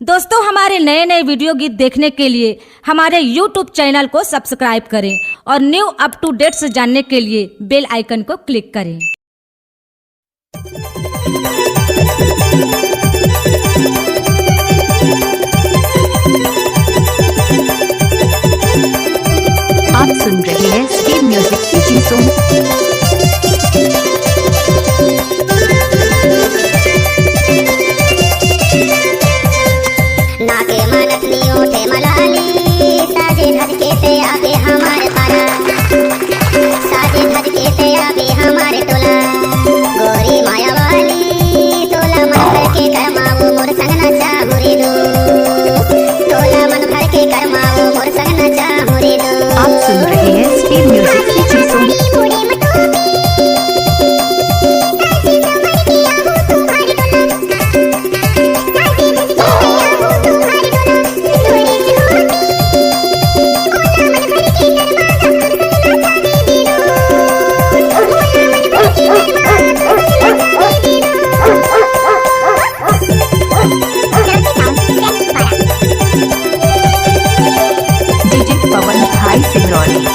दोस्तों, हमारे नए नए वीडियो गीत देखने के लिए हमारे YouTube चैनल को सब्सक्राइब करें और न्यू अप टू डेट्स जानने के लिए बेल आइकन को क्लिक करें। आप सुन रहे हैं स्टीव म्यूजिक की चीजों। नाके मनतनी ओठे मलाली साजे धड़के से आवे हमारे पारा, साजे धड़के से आवे हमारे टोला। गोरी माया वाली तोला मन भर के करमाओ मोर संग न चाहू रे दो, तोला मन भर के करमाओ मोर संग न चाहू रे दो। आप सुन रहे हैं स्टीव म्यूजिक की चीजों। पवन भाई सिंगरौली।